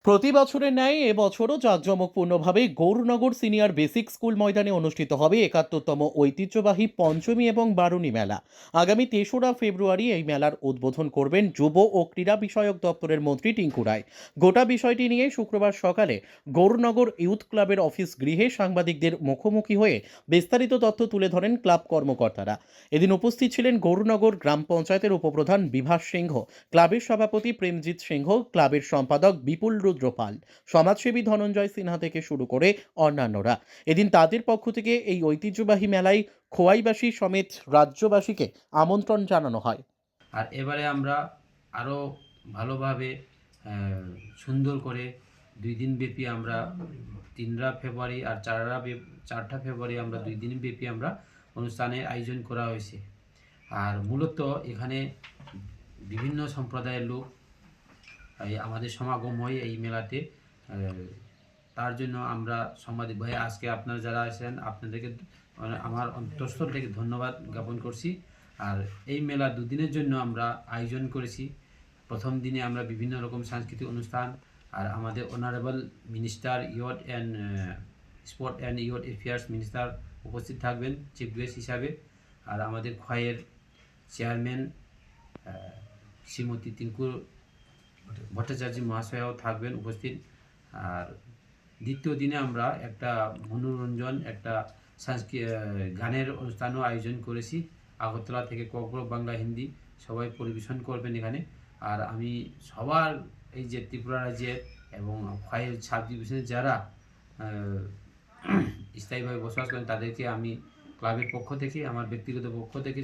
প্রতি বছরের ন্যায় এবছরও জাঁকজমকপূর্ণভাবে গৌরনগর সিনিয়র বেসিক স্কুল ময়দানে অনুষ্ঠিত হবে ৭১তম ঐতিহ্যবাহী পঞ্চমী এবং বারুণী মেলা। আগামী ৩রা ফেব্রুয়ারি এই মেলার উদ্বোধন করবেন যুব ও ক্রীড়া বিষয়ক দপ্তরের মন্ত্রী টিঙ্কু রায়। গোটা বিষয়টি নিয়ে শুক্রবার সকালে গৌরনগর ইউথ ক্লাবের অফিস গৃহে সাংবাদিকদের মুখোমুখি হয়ে বিস্তারিত তথ্য তুলে ধরেন ক্লাব কর্মকর্তারা। এদিন উপস্থিত ছিলেন গৌরনগর গ্রাম পঞ্চায়েতের উপপ্রধান বিভাস সিংহ, ক্লাবের সভাপতি প্রেমজিৎ সিংহ, ক্লাবের সম্পাদক বিপুল রুদ্রপাল, সমাজসেবী ধনঞ্জয় সিনহা থেকে শুরু করে অন্যান্যরা। এদিন তাদের পক্ষ থেকে এই ঐতিহ্যবাহী মেলায় খোয়াইবাসী সমেত রাজ্যবাসীকে আমন্ত্রণ জানানো হয়। আর এবারে আমরা আরও ভালোভাবে সুন্দর করে 2 দিন ব্যাপী আমরা 3রা ফেব্রুয়ারি আর 4টা ফেব্রুয়ারি আমরা 2 দিন ব্যাপী আমরা অনুষ্ঠানের আয়োজন করা হয়েছে। আর মূলত এখানে বিভিন্ন সম্প্রদায়ের লোক আমাদের সমাগম হয় এই মেলাতে। তার জন্য আমরা সাংবাদিক ভাই আজকে আপনারা যারা আছেন আপনাদেরকে আমার অন্তঃস্থল থেকে ধন্যবাদ জ্ঞাপন করছি। আর এই মেলা 2 দিনের জন্য আমরা আয়োজন করেছি। প্রথম দিনে আমরা বিভিন্ন রকম সাংস্কৃতিক অনুষ্ঠান, আর আমাদের honourable minister youth and sport and youth affairs minister উপস্থিত থাকবেন চিফ গেস্ট হিসাবে। আর আমাদের খোয়াইয়ের চেয়ারম্যান শ্রীমতী টিঙ্কু ভট্টাচার্য মহাশয়াও থাকবেন উপস্থিত। আর দ্বিতীয় দিনে আমরা একটা মনোরঞ্জন, একটা গানের অনুষ্ঠানও আয়োজন করেছি। আগরতলা থেকে ককবরক বাংলা হিন্দি সবাই পরিবেশন করবেন এখানে। আর আমি সবার এই যে ত্রিপুরা রাজ্যের এবং খোয়াইয়ের সাব ডিভিশনের যারা স্থায়ীভাবে বসবাস করেন তাদেরকে আমি ক্লাবের পক্ষ থেকে, আমার ব্যক্তিগত পক্ষ থেকে